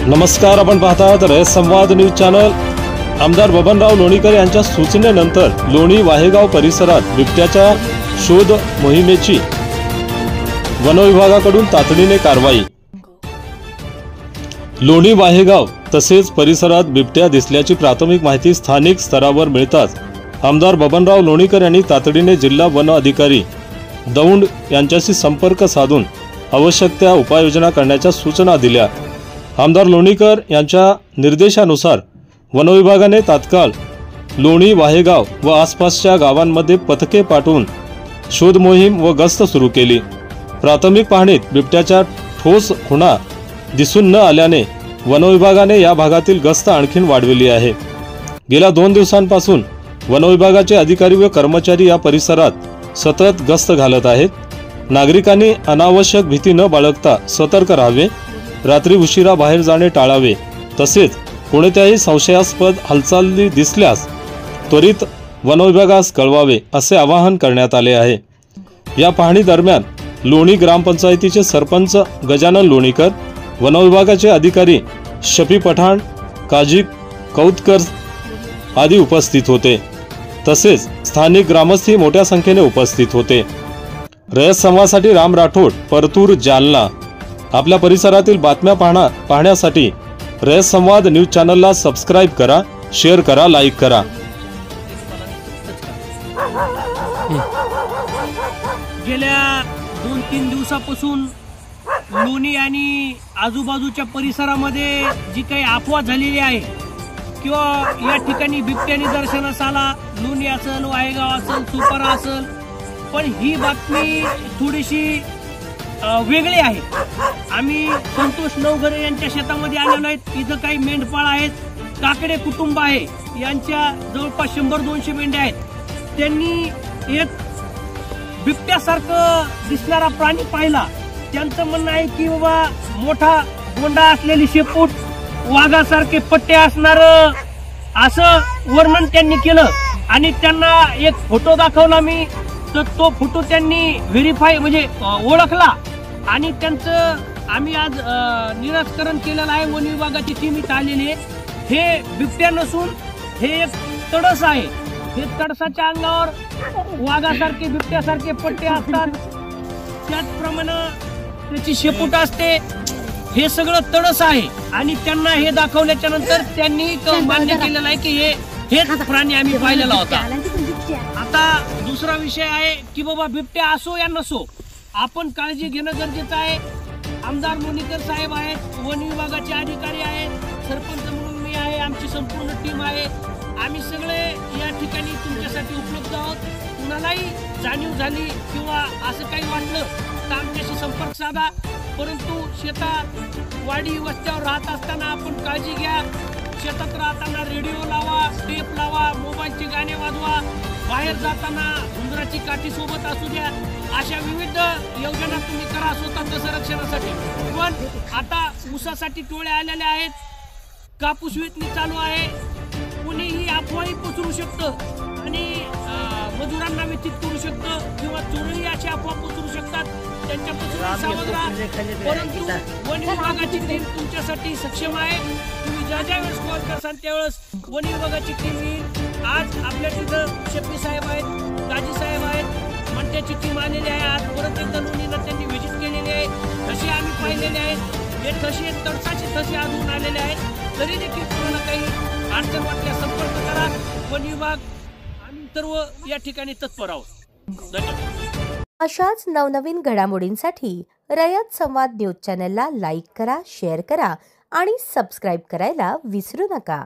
नमस्कार, आपण पाहतात रयत संवाद न्यूज चॅनल। आमदार बबनराव लोणीकर यांच्या सूचनेनंतर लोणी वाहेगाव परिसरात बिबट्याच्या शोध मोहिमेची वनविभागाकडून तातडीने कारवाई। लोणी वाहेगाव तसेच परिसरात बिबट्या दिसल्याची प्राथमिक माहिती स्थानिक स्तरावर मिळताच आमदार बबनराव लोणीकर यांनी तातडीने जिल्हा वन अधिकारी दौंड यांच्याशी संपर्क साधून आवश्यक त्या उपाययोजना करण्याच्या सूचना दिल्या। आमदार लोणीकर यांच्या निर्देशानुसार वनविभागाने तात्काळ लोणी वाहेगाव व आसपासच्या गावांमध्ये पथके पाठवून शोध मोहीम व गस्त सुरू केली। प्राथमिक पाहणीत बिबट्याच्या ठोस खुणा दिसून न आल्याने वनविभागाने या भागातील गस्त आणखीन वाढवली आहे। गेल्या 2 दिवसांपासून वनविभागाचे अधिकारी व कर्मचारी या परिसरात सतत गस्त घालत आहेत। नागरिकांनी अनावश्यक भीती न बाळगता सतर्क राहावे, रात्री उशिरा बाहेर जाणे टाळावे, तसेच कोणत्याही संशयास्पद हालचाली दिसल्यास त्वरित वनविभागास कळवावे असे आवाहन करण्यात आले आहे। या पाहणी दरम्यान लोणी ग्रामपंचायतीचे सरपंच गजानन लोणीकर, वनविभागाचे अधिकारी शफी पठाण, काजी कौतकर आदी उपस्थित होते। तसेच स्थानिक ग्रामस्थही मोठ्या संख्येने उपस्थित होते। रयत संवादसाठी राम राठोड, परतूर, जालना। आपल्या परिसरातील बातम्या पाहण्यासाठी रयत संवाद न्यूज चॅनलला सबस्क्राइब करा, शेअर करा, लाईक करा। गेल्या 2-3 दिवसापासून लोणी आणि आजूबाजूच्या परिसरामध्ये जी काही अफवा झालेली आहे किंवा या ठिकाणी बिबट्या निदर्शनास आला, लोणी असेल, वाहेगाव असेल, सुपारा असेल, पण ही बातमी थोडीशी वेगळी आहे। आम्ही संतोष नवघरे यांच्या शेतामध्ये आलेलो आहेत। इथं काही मेंढपाळ आहेत, काकडे कुटुंब आहे, यांच्या जवळपास 100-200 मेंढ्या आहेत। त्यांनी एक बिबट्यासारखं दिसणारा प्राणी पाहिला। त्यांचं म्हणणं आहे की बाबा मोठा गोंडा असलेली शेपूट, वाघासारखे पट्टे असणार असं वर्णन त्यांनी केलं आणि त्यांना एक फोटो दाखवला मी, तर तो फोटो त्यांनी व्हेरीफाय म्हणजे ओळखला आणि त्यांचं आम्ही आज निराकरण केलेलं आहे। वन विभागाची टीम इथं आलेली आहे। हे बिबट्या नसून हे एक तडस आहे। हे तडसाच्या अंगावर वाघासारखे बिबट्यासारखे पट्टे असतात, त्याचप्रमाणे त्याची शेपूट असते। हे सगळं तडस आहे आणि त्यांना हे दाखवल्याच्या नंतर त्यांनी मान्य केलेलं आहे की हेच प्राणी आम्ही पाहिलेला होता। आता दुसरा विषय आहे की बाबा बिबट्या असो या नसो, आपण काळजी घेणं गरजेचं आहे। आमदार लोणीकर साहेब आहेत, वन विभागाचे अधिकारी आहेत, सरपंच म्हणून मी आहे, आमची संपूर्ण टीम आहे। आम्ही सगळे या ठिकाणी तुमच्यासाठी उपलब्ध आहोत। कुणालाही जाणीव झाली किंवा असं काही वाटलं तर आमच्याशी संपर्क साधा, परंतु शेतात वाडी वस्त्यावर राहत असताना आपण काळजी घ्या। शेतात राहताना रेडिओ लावा, टेप लावा, मोबाईलचे गाणे वाजवा, बाहेर जाताना उंदराची काठी सोबत असू द्या। अशा विविध योजना तुम्ही करा स्वतःच्या संरक्षणासाठी। पण आता ऊसासाठी टोळे आलेले आहेत, कापूस वेचणी चालू आहे, कोणीही अफवाही पसरू शकतं आणि मजुरांना व्यथित करू शकतं किंवा चोरही अशी अफवा पसरू शकतात, त्यांच्यापासून सावध राहा। परंतु वन विभागाची टीम तुमच्यासाठी सक्षम आहे। तुम्ही ज्या वेळेस कॉल करसाल त्यावेळेस वन विभागाची टीम येईल। आज आपल्या तिथं शफी साहेब आहेत, काजी साहेब आहेत, मंत्याची टीम आलेली आहे। आज परत एकदा लोणीला त्यांनी व्हिजिट केलेली आहे, ठसे आम्ही पाहिलेले आहेत। हे ठसे तडसाचे ठसे आढळून आलेले आहेत। तरी देखील तुम्हाला काही अडचण वाटल्यास संपर्क करा। वन विभाग आम्ही सर्व या ठिकाणी तत्पर आहोत। धन्यवाद। अशाच नवनवीन घडामोडींसाठी रयत संवाद न्यूज चॅनलला लाईक करा, शेअर करा आणि सबस्क्राइब करायला विसरू नका।